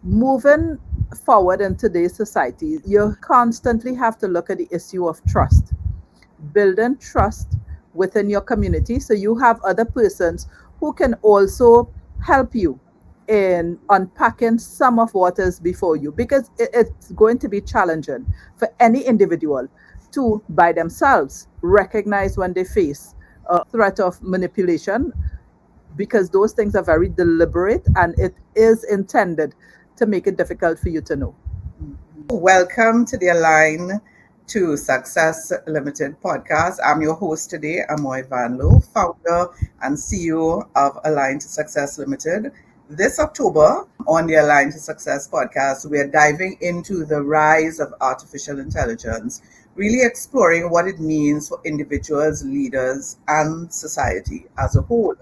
moving forward in today's society, you constantly have to look at the issue of trust, building trust within your community so you have other persons who can also help you in unpacking some of what is before you, because it's going to be challenging for any individual to by themselves recognize when they face a threat of manipulation, because those things are very deliberate and it is intended to make it difficult for you to know. Welcome to the Align to Success Limited podcast. I'm your host today, Amoy Van Lowe, founder and CEO of Align to Success Limited. This October on the Align to Success podcast, we're diving into the rise of artificial intelligence, really exploring what it means for individuals, leaders, and society as a whole.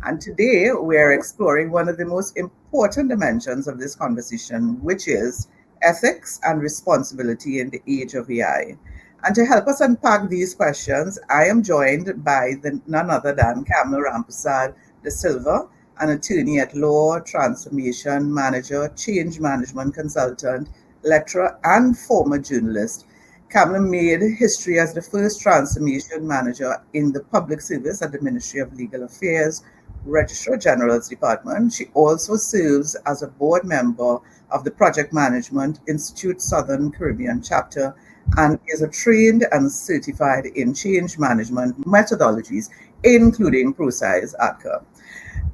And today we're exploring one of the most important dimensions of this conversation, which is ethics and responsibility in the age of AI. And to help us unpack these questions, I am joined by none other than Kamla Rampersad de Silva, an attorney at law, transformation manager, change management consultant, lecturer, and former journalist. Kamla made history as the first transformation manager in the public service at the Ministry of Legal Affairs, Registrar General's Department. She also serves as a board member of the Project Management Institute Southern Caribbean chapter and is a trained and certified in change management methodologies, including ProScience ATCA.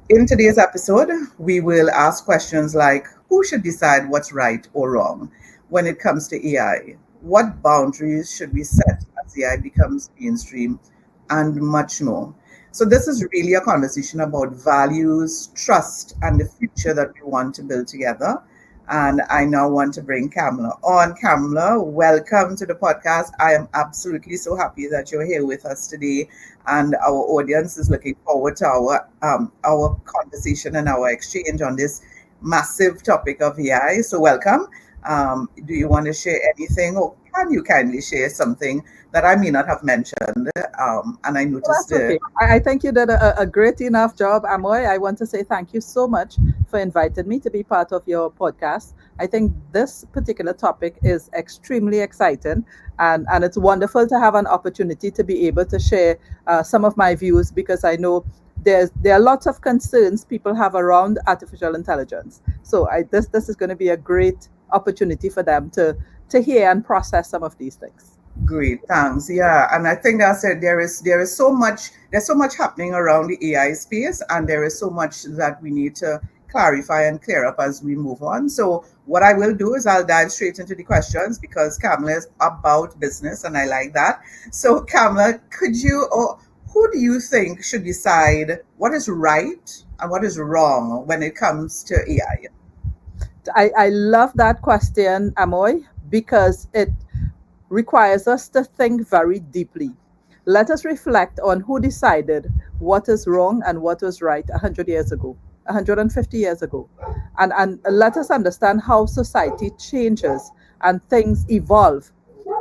In today's episode, we will ask questions like who should decide what's right or wrong when it comes to AI? What boundaries should we set as AI becomes mainstream? And much more. So this is really a conversation about values, trust, and the future that we want to build together. And I now want to bring Kamla on. Kamla, welcome to the podcast. I am absolutely so happy that you're here with us today, and our audience is looking forward to our conversation and our exchange on this massive topic of AI. So welcome. Do you want to share anything, or can you kindly share something that I may not have mentioned? And I Well, noticed that's okay. I think you did a great enough job, Amoy. I want to say thank you so much for inviting me to be part of your podcast. I think this particular topic is extremely exciting, and it's wonderful to have an opportunity to be able to share some of my views, because I know there are lots of concerns people have around artificial intelligence. So this is going to be a great opportunity for them to hear and process some of these things. great, thanks. Yeah, and I think that's it. There is so much happening around the AI space, and there is so much that we need to clarify and clear up as we move on. So what I will do is I'll dive straight into the questions because Kamla is about business, and I like that. So Kamla, could you or who do you think should decide what is right and what is wrong when it comes to AI? I love that question, Amoy, because it requires us to think very deeply. Let us reflect on who decided what is wrong and what was right 100 years ago, 150 years ago. And let us understand how society changes and things evolve.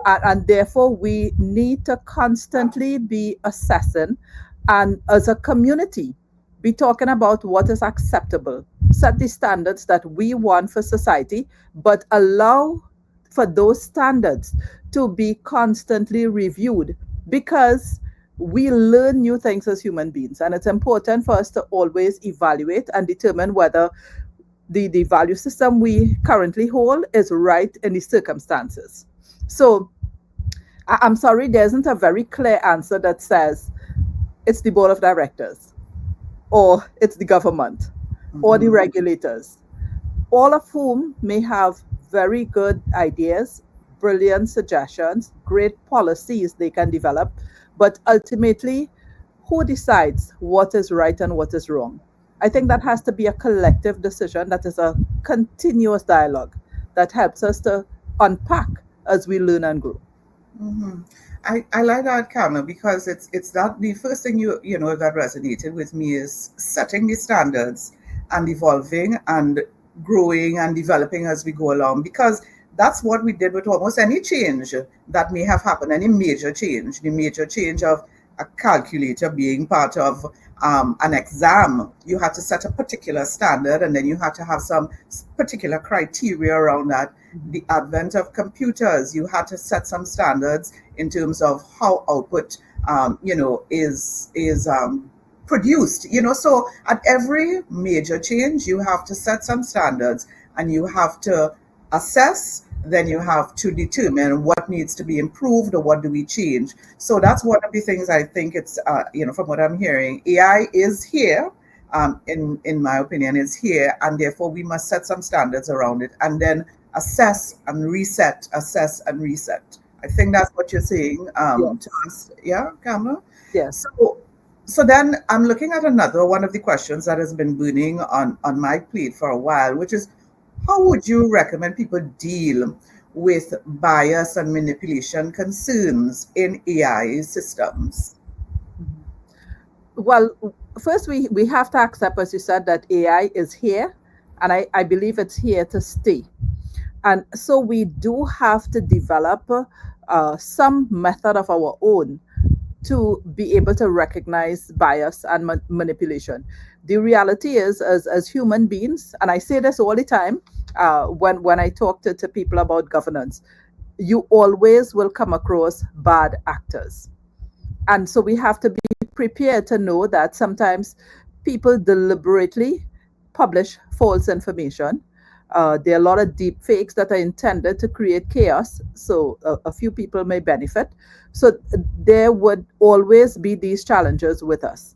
And therefore, we need to constantly be assessing and, as a community, be talking about what is acceptable, set the standards that we want for society, but allow for those standards to be constantly reviewed, because we learn new things as human beings, and it's important for us to always evaluate and determine whether the value system we currently hold is right in the circumstances. So I'm sorry, there isn't a very clear answer that says it's the board of directors, or it's the government, or the Mhm. regulators, all of whom may have very good ideas, brilliant suggestions, great policies they can develop, but ultimately, who decides what is right and what is wrong? I think that has to be a collective decision that is a continuous dialogue that helps us to unpack as we learn and grow. hmm I like that, Kamla, because it's that the first thing you know that resonated with me is setting the standards and evolving and growing and developing as we go along, because that's what we did with almost any change that may have happened, any major change, the major change of a calculator being part of an exam. You had to set a particular standard, and then you had to have some particular criteria around that. The advent of computers, you had to set some standards in terms of how output, is produced. So at every major change, you have to set some standards, and you have to assess, then you have to determine what needs to be improved or what do we change. So that's one of the things I think it's, from what I'm hearing, AI is here. In my opinion, is here, and therefore we must set some standards around it, and then assess and reset, assess and reset. I think that's what you're saying to Yes. us. Yeah, Kamla? Yes. So then I'm looking at another one of the questions that has been burning on my plate for a while, which is, how would you recommend people deal with bias and manipulation concerns in AI systems? Mhm. Well, first we have to accept, as you said, that AI is here, and I believe it's here to stay. And so we do have to develop some method of our own to be able to recognize bias and manipulation. The reality is, as human beings, and I say this all the time when I talk to people about governance, you always will come across bad actors. And so we have to be prepared to know that sometimes people deliberately publish false information. There are a lot of deep fakes that are intended to create chaos, so a few people may benefit. So there would always be these challenges with us.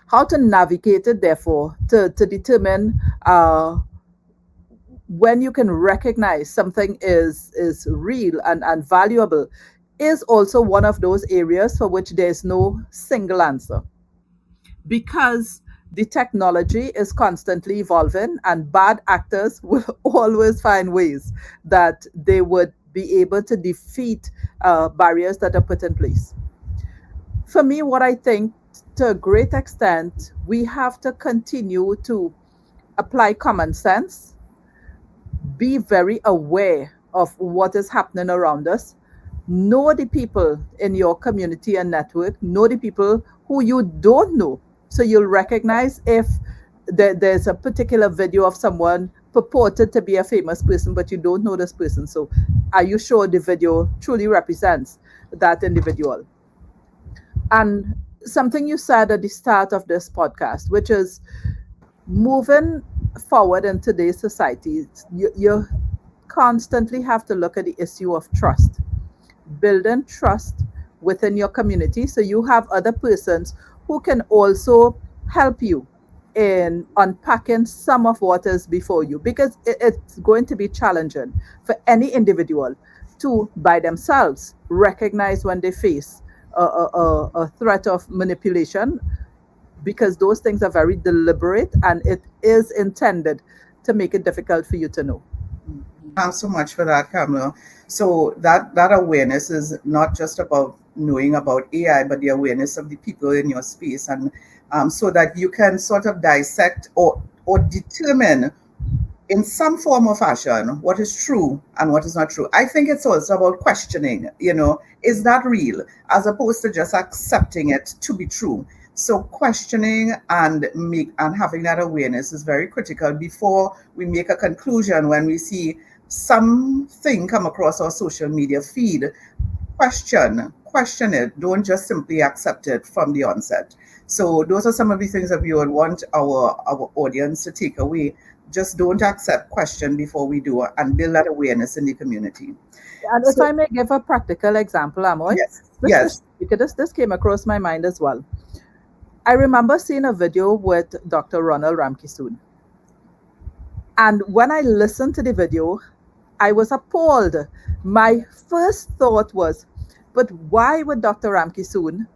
How to navigate it, therefore, to determine when you can recognize something is real and valuable, is also one of those areas for which there's no single answer, because the technology is constantly evolving and bad actors will always find ways that they would be able to defeat barriers that are put in place. For me, what I think, to a great extent, we have to continue to apply common sense, be very aware of what is happening around us, know the people in your community and network, know the people who you don't know. So you'll recognize if there's a particular video of someone purported to be a famous person, but you don't know this person. So are you sure the video truly represents that individual? And something you said at the start of this podcast, which is moving forward in today's society, you constantly have to look at the issue of trust, building trust within your community, so you have other persons who can also help you in unpacking some of what is before you, because it's going to be challenging for any individual to by themselves recognize when they face a threat of manipulation, because those things are very deliberate and it is intended to make it difficult for you to know. Thanks so much for that, Kamla. So that awareness is not just about knowing about AI, but the awareness of the people in your space, and so that you can sort of dissect or determine in some form or fashion what is true and what is not true. I think it's also about questioning, is that real, as opposed to just accepting it to be true. So questioning and having that awareness is very critical before we make a conclusion. When we see something come across our social media feed, question it. Don't just simply accept it from the onset. So those are some of the things that we would want our audience to take away. Just don't accept, question before we do, and build that awareness in the community. And if So I may give a practical example, Amoy, yes, this yes, because this came across my mind as well. I remember seeing a video with Dr. Ronald Ramkesoon. And when I listened to the video, I was appalled. My first thought was, but why would Dr. Ramkesoon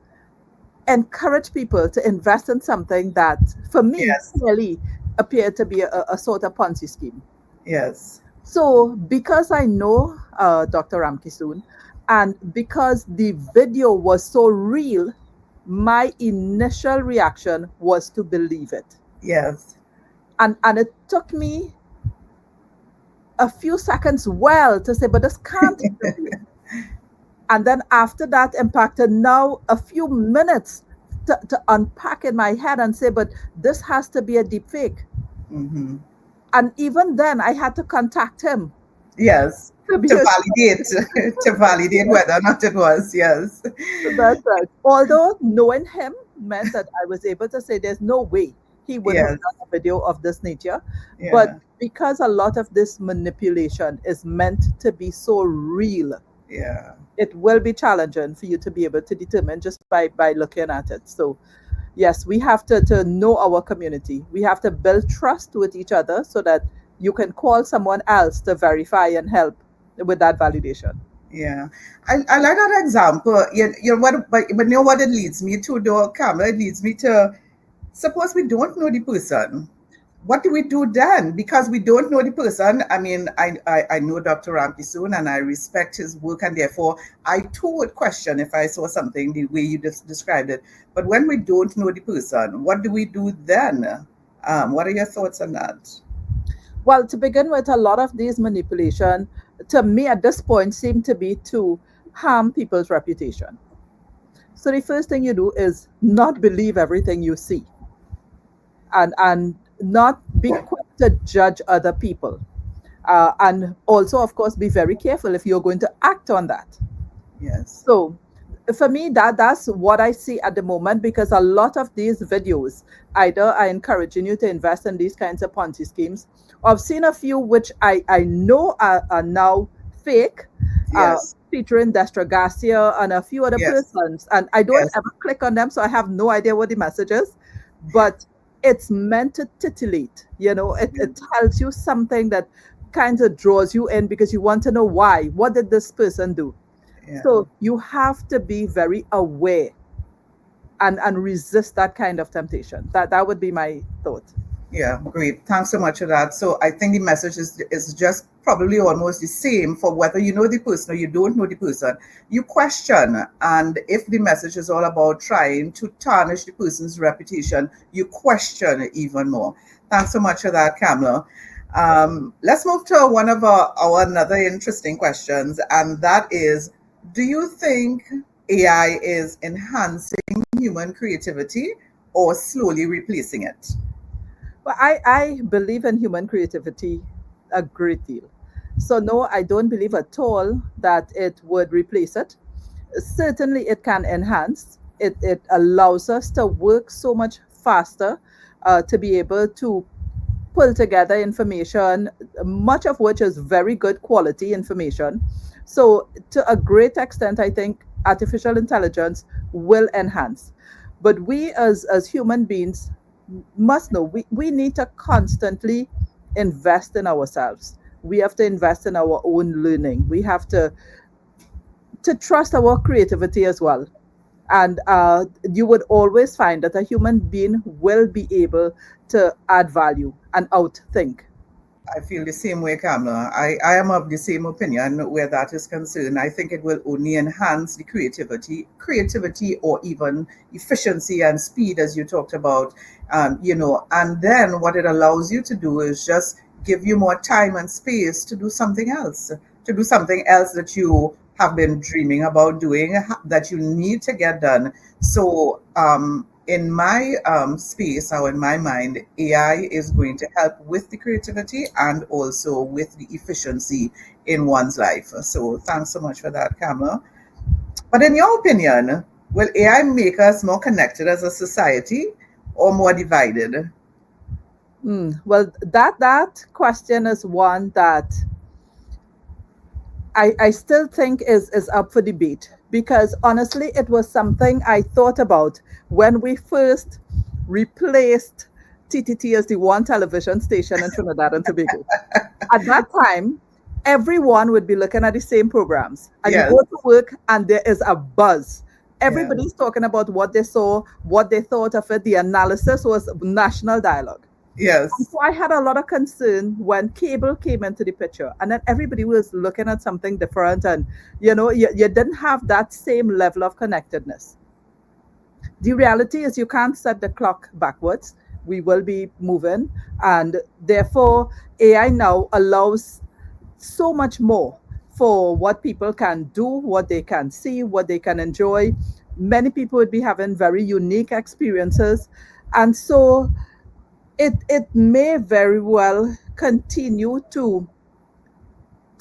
encourage people to invest in something that, for me, yes, clearly appeared to be a sort of Ponzi scheme? yes, So, because I know Dr. Ramkesoon, and because the video was so real, my initial reaction was to believe it. yes, And it took me a few seconds well to say, but this can't be the real. And then after that impacted, now a few minutes to unpack in my head and say, but this has to be a deep fake. Mm-hmm. And even then, I had to contact him Yes. to be To assured. validate, to validate whether or not it was. Yes. That's right. Although knowing him meant that I was able to say there's no way he would have Yes. done a video of this nature. But Yeah. because a lot of this manipulation is meant to be so real, Yeah. it will be challenging for you to be able to determine just by looking at it. So yes, we have to know our community. We have to build trust with each other so that you can call someone else to verify and help with that validation. Yeah, I like that example. You know what, but you know what it leads me to, though, Kamla? It leads me to, suppose we don't know the person. What do we do then? Because we don't know the person. I mean, I know Dr. Rampersad and I respect his work, and therefore I too would question if I saw something the way you just described it. But when we don't know the person, what do we do then? What are your thoughts on that? Well, to begin with, a lot of these manipulation, to me at this point, seem to be to harm people's reputation. So the first thing you do is not believe everything you see, and not be quick to judge other people. And also, of course, be very careful if you're going to act on that. Yes. So for me, that's what I see at the moment, because a lot of these videos either are encouraging you to invest in these kinds of Ponzi schemes. I've seen a few which I know are now fake, Yes. featuring Destra Garcia and a few other Yes. persons. And I don't Yes. ever click on them, so I have no idea what the message is. But it's meant to titillate, it tells you something that kind of draws you in because you want to know why. What did this person do? Yeah. So you have to be very aware and resist that kind of temptation. That would be my thought. Yeah, great. Thanks so much for that. So I think the message is just probably almost the same for whether you know the person or you don't know the person. You question, and if the message is all about trying to tarnish the person's reputation, you question even more. Thanks so much for that, Kamla. Let's move to one of our another interesting questions, and that is, do you think AI is enhancing human creativity or slowly replacing it? But I believe in human creativity a great deal. So no, I don't believe at all that it would replace it. Certainly it can enhance. It allows us to work so much faster, to be able to pull together information, much of which is very good quality information. So, to a great extent, I think artificial intelligence will enhance. But we, as human beings, must know we need to constantly invest in ourselves. We have to invest in our own learning. We have to trust our creativity as well. And you would always find that a human being will be able to add value and outthink. I feel the same way, Kamla. I am of the same opinion where that is concerned. I think it will only enhance the creativity or even efficiency and speed, as you talked about. And then what it allows you to do is just give you more time and space to do something else that you have been dreaming about doing, that you need to get done. So, in my space or in my mind, AI is going to help with the creativity and also with the efficiency in one's life. So, thanks so much for that, Kamla. But in your opinion, will AI make us more connected as a society or more divided? Well, that question is one that I still think is up for debate, because honestly, it was something I thought about when we first replaced TTT as the one television station in Trinidad and Tobago. At that time, everyone would be looking at the same programs, and you Yes, go to work and there is a buzz. yeah, Everybody's talking about what they saw, what they thought of it. The analysis was national dialogue. And yes, so I had a lot of concern when cable came into the picture, and then everybody was looking at something different, and you didn't have that same level of connectedness. The reality is you can't set the clock backwards. We will be moving, and therefore AI now allows so much more for what people can do, what they can see, what they can enjoy. Many people would be having very unique experiences. And so it may very well continue to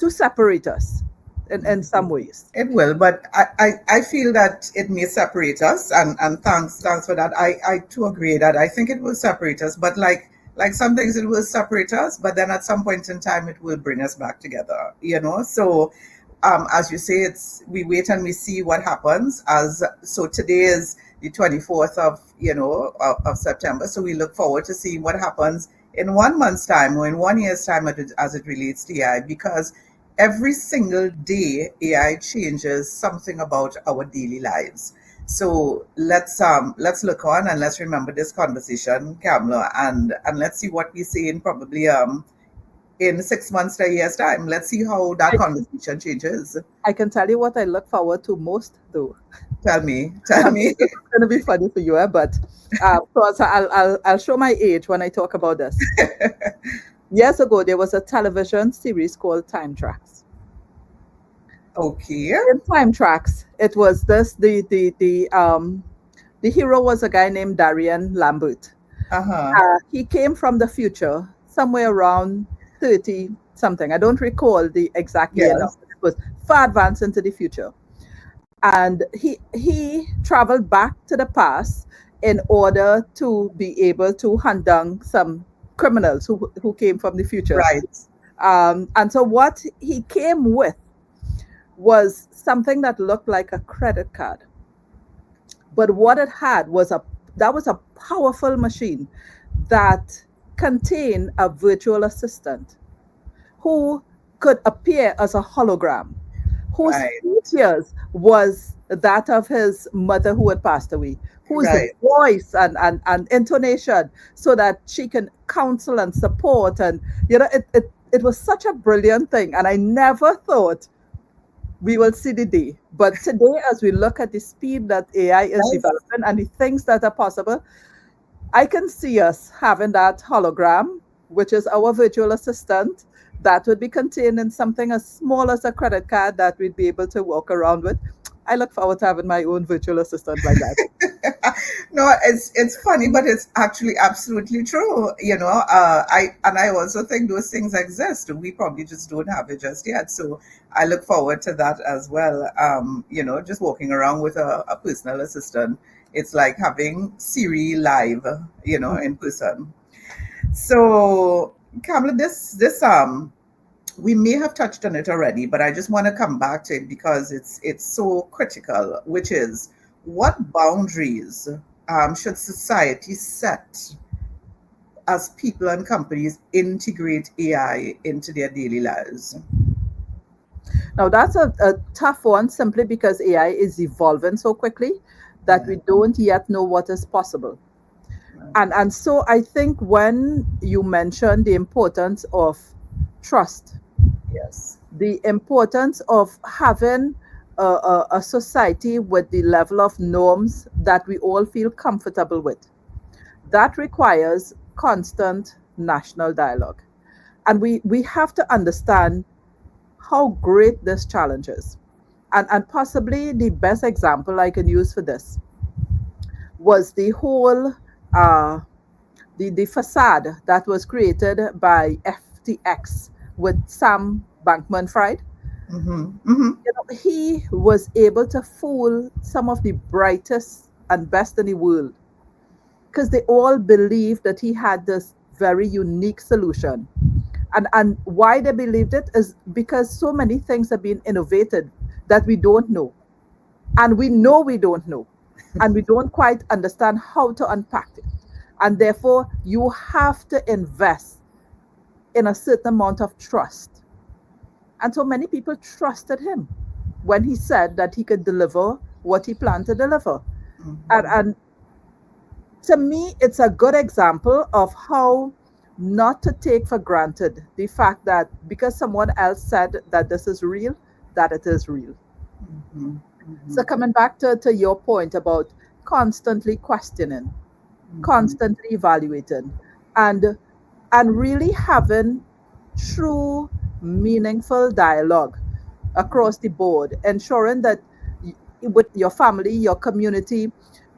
separate us in some ways. It will, but I feel that it may separate us, and thanks for that. I too agree that I think it will separate us, but like some things it will separate us, but then at some point in time it will bring us back together, you know. So as you say, it's we wait and we see what happens. As so today is the 24th of of September, so we look forward to seeing what happens in 1 month's time or in 1 year's time as it relates to AI, because every single day AI changes something about our daily lives. So let's look on and let's remember this conversation, Kamla, and let's see what we say in probably in 6 months to a year's time. Let's see how that I, conversation changes. I can tell you what I look forward to most, though. Tell I'm me. sure it's going to be funny for you, but so I'll show my age when I talk about this. Years ago, there was a television series called Time Tracks. Okay. In Time Tracks, it was this the hero was a guy named Darian Lambert. Uh-huh. He came from the future, somewhere around 30 something. I don't recall the exact year now. Yes. It was far advanced into the future. And he traveled back to the past in order to be able to hunt down some criminals who came from the future. Right. And so what he came with was something that looked like a credit card. But what it had was a powerful machine that contained a virtual assistant who could appear as a hologram, whose Right. features was that of his mother who had passed away, whose Right. voice and intonation, so that she can counsel and support. And it was such a brilliant thing. And I never thought we will see the day. But today, as we look at the speed that AI is Yes. developing and the things that are possible, I can see us having that hologram, which is our virtual assistant, that would be contained in something as small as a credit card that we'd be able to walk around with. I look forward to having my own virtual assistant like that. No, it's funny, but it's actually absolutely true. I also think those things exist. We probably just don't have it just yet. So I look forward to that as well. Just walking around with a personal assistant. It's like having Siri live, in person. So, Kamala, this we may have touched on it already, but I just want to come back to it because it's so critical, which is what boundaries should society set as people and companies integrate AI into their daily lives? Now, that's a tough one simply because AI is evolving so quickly that Yeah. we don't yet know what is possible. And so I think when you mention the importance of trust, Yes. the importance of having a society with the level of norms that we all feel comfortable with, that requires constant national dialogue. And we have to understand how great this challenge is. And possibly the best example I can use for this was the whole the facade that was created by FTX with Sam Bankman Fried. Mm-hmm. Mm-hmm. He was able to fool some of the brightest and best in the world because they all believed that he had this very unique solution. And why they believed it is because so many things have been innovated that we don't know. And we know we don't know. And we don't quite understand how to unpack it. And therefore, you have to invest in a certain amount of trust. And so many people trusted him when he said that he could deliver what he planned to deliver. And to me, it's a good example of how not to take for granted the fact that because someone else said that this is real, that it is real. Mm-hmm. So coming back to your point about constantly questioning, Mm-hmm. constantly evaluating, and and really having true, meaningful dialogue. across the board, ensuring that with your family, your community,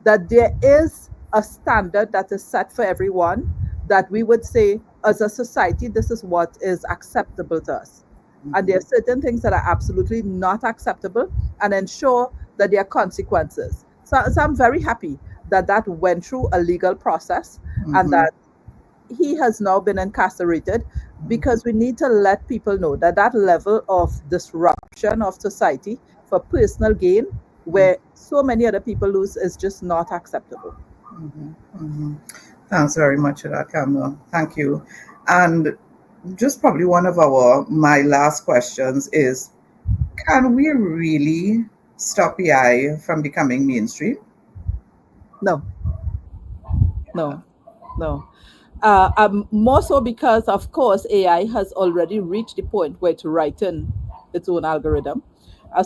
that there is a standard that is set for everyone, that we would say, as a society, this is what is acceptable to us. And there are certain things that are absolutely not acceptable, and ensure that there are consequences. So I'm very happy that that went through a legal process, and Mm-hmm. that he has now been incarcerated, because we need to let people know that that level of disruption of society for personal gain, where so many other people lose, is just not acceptable. Mm-hmm. Thanks very much for that, Kamla. Thank you. And just probably one of my last questions is, can we really stop AI from becoming mainstream? No, no, no. More so because, of course, AI has already reached the point where it's writing its own algorithm.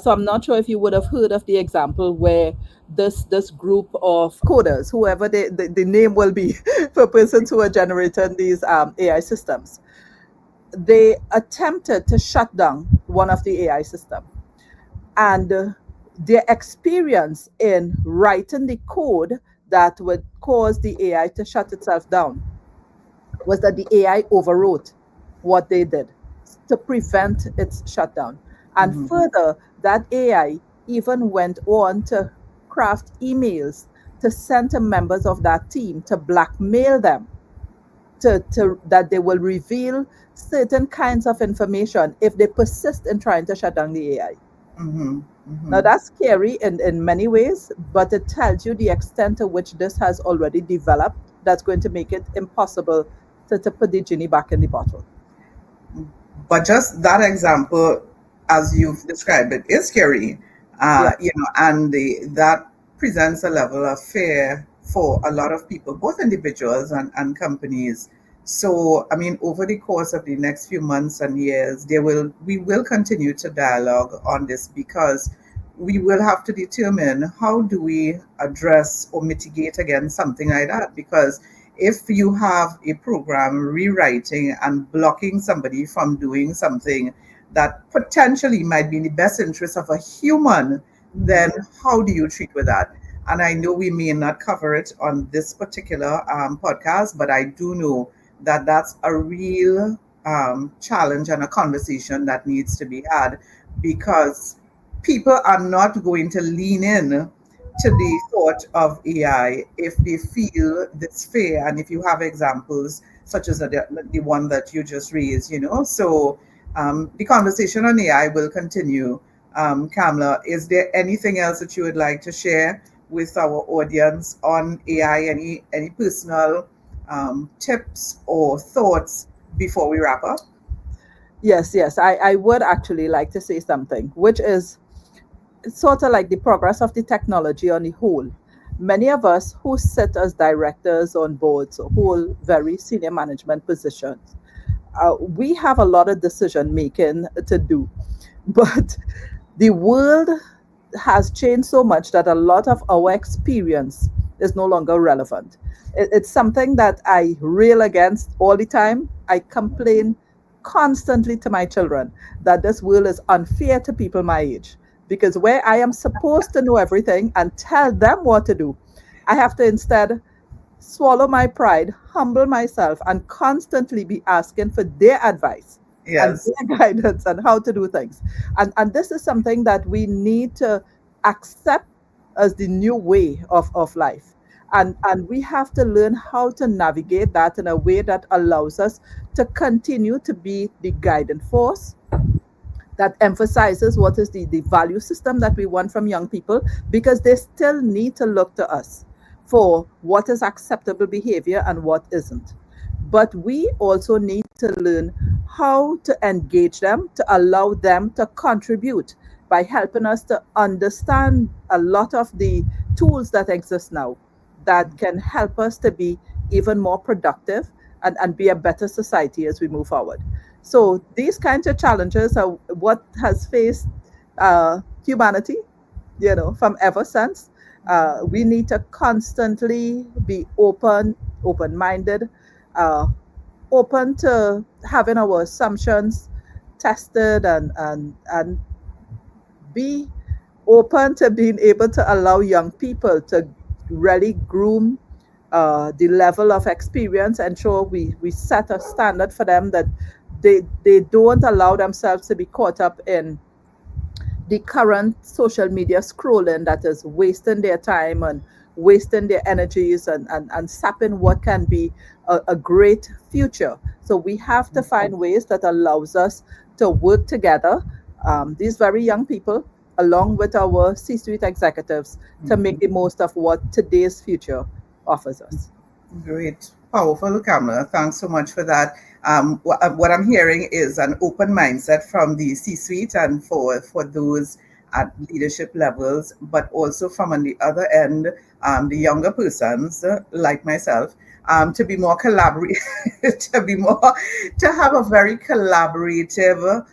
So I'm not sure if you would have heard of the example where this group of coders, whoever the name will be, for persons who are generating these AI systems, they attempted to shut down one of the AI systems, and their experience in writing the code that would cause the AI to shut itself down was that the AI overwrote what they did to prevent its shutdown. And Mm-hmm. further, that AI even went on to craft emails to send to members of that team to blackmail them, to that they will reveal certain kinds of information if they persist in trying to shut down the AI. Mm-hmm. Now, Mm-hmm. that's scary in many ways, but it tells you the extent to which this has already developed, that's going to make it impossible to put the genie back in the bottle. But just that example, as you've described it, is scary, Yeah. and that presents a level of fear for a lot of people, both individuals and companies. So, I mean, over the course of the next few months and years, we will continue to dialogue on this, because we will have to determine how do we address or mitigate against something like that. Because if you have a program rewriting and blocking somebody from doing something that potentially might be in the best interest of a human, then how do you treat with that? And I know we may not cover it on this particular podcast, but I do know that that's a real challenge and a conversation that needs to be had, because people are not going to lean in to the thought of AI if they feel this fear, and if you have examples such as the one that you just raised, So the conversation on AI will continue. Kamla, is there anything else that you would like to share with our audience on AI? Any personal tips or thoughts before we wrap up? Yes, yes. I would actually like to say something, which is sort of like the progress of the technology on the whole. Many of us who sit as directors on boards or hold very senior management positions, we have a lot of decision making to do. But the world has changed so much that a lot of our experience is no longer relevant. It's something that I rail against all the time. I complain constantly to my children that this world is unfair to people my age, because where I am supposed to know everything and tell them what to do, I have to instead swallow my pride, humble myself, and constantly be asking for their advice and Yes. their guidance on how to do things. And this is something that we need to accept as the new way of life. And we have to learn how to navigate that in a way that allows us to continue to be the guiding force that emphasizes what is the value system that we want from young people, because they still need to look to us for what is acceptable behavior and what isn't. But we also need to learn how to engage them, to allow them to contribute by helping us to understand a lot of the tools that exist now that can help us to be even more productive, and be a better society as we move forward. So these kinds of challenges are what has faced humanity, from ever since. We need to constantly be open-minded, uh, open to having our assumptions tested, and be open to being able to allow young people to really groom the level of experience, ensure we set a standard for them that they don't allow themselves to be caught up in the current social media scrolling that is wasting their time and wasting their energies and sapping what can be a great future. So we have to find ways that allows us to work together, these very young people, along with our C-suite executives, to make the most of what today's future offers us. Great, powerful, Kamla. Thanks so much for that. What I'm hearing is an open mindset from the C-suite and for those at leadership levels, but also from on the other end, the younger persons like myself, to be more collaborative, to be more, to have a very collaborative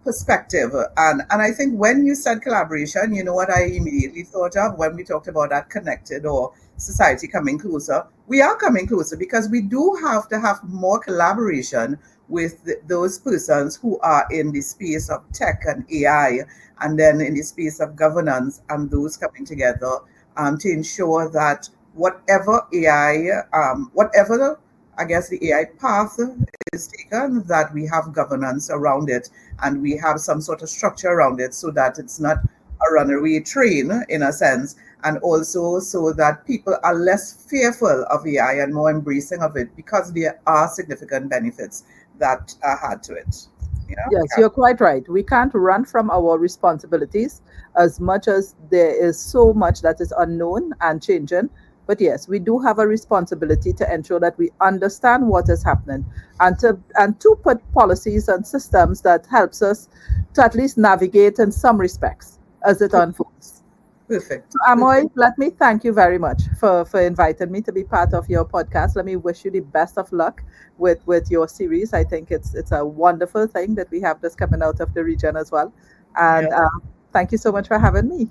perspective. And I think when you said collaboration, you know what I immediately thought of when we talked about that connected or society coming closer. We are coming closer because we do have to have more collaboration with those persons who are in the space of tech and AI, and then in the space of governance, and those coming together to ensure that whatever AI, whatever I guess the AI path is taken, that we have governance around it and we have some sort of structure around it so that it's not a runaway train in a sense, and also so that people are less fearful of AI and more embracing of it because there are significant benefits that are had to it. Yeah. Yes, you're quite right. We can't run from our responsibilities as much as there is so much that is unknown and changing. But yes, we do have a responsibility to ensure that we understand what is happening and to put policies and systems that helps us to at least navigate in some respects as it unfolds. Perfect. So, Perfect. Amoy, let me thank you very much for inviting me to be part of your podcast. Let me wish you the best of luck with your series. I think it's a wonderful thing that we have this coming out of the region as well. Yeah. And thank you so much for having me.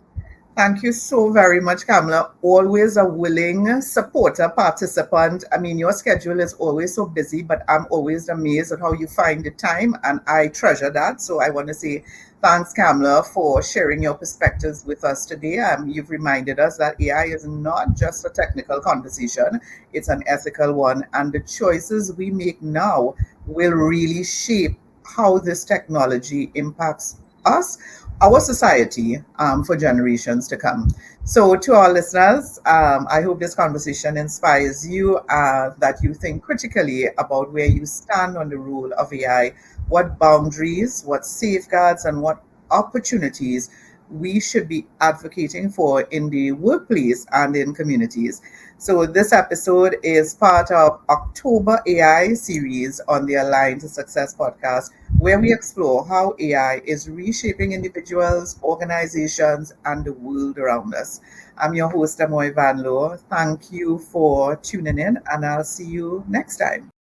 Thank you so very much, Kamla. Always a willing supporter, participant. I mean, your schedule is always so busy, but I'm always amazed at how you find the time, and I treasure that. So I want to say thanks, Kamla, for sharing your perspectives with us today. You've reminded us that AI is not just a technical conversation, it's an ethical one, and the choices we make now will really shape how this technology impacts us, our society, for generations to come. So, to our listeners, I hope this conversation inspires you, that you think critically about where you stand on the role of AI, what boundaries, what safeguards, and what opportunities we should be advocating for in the workplace and in communities. So, this episode is part of October AI series on the Align to Success podcast, where we explore how AI is reshaping individuals, organizations, and the world around us. I'm your host, Amoy Van Lowe. Thank you for tuning in, and I'll see you next time.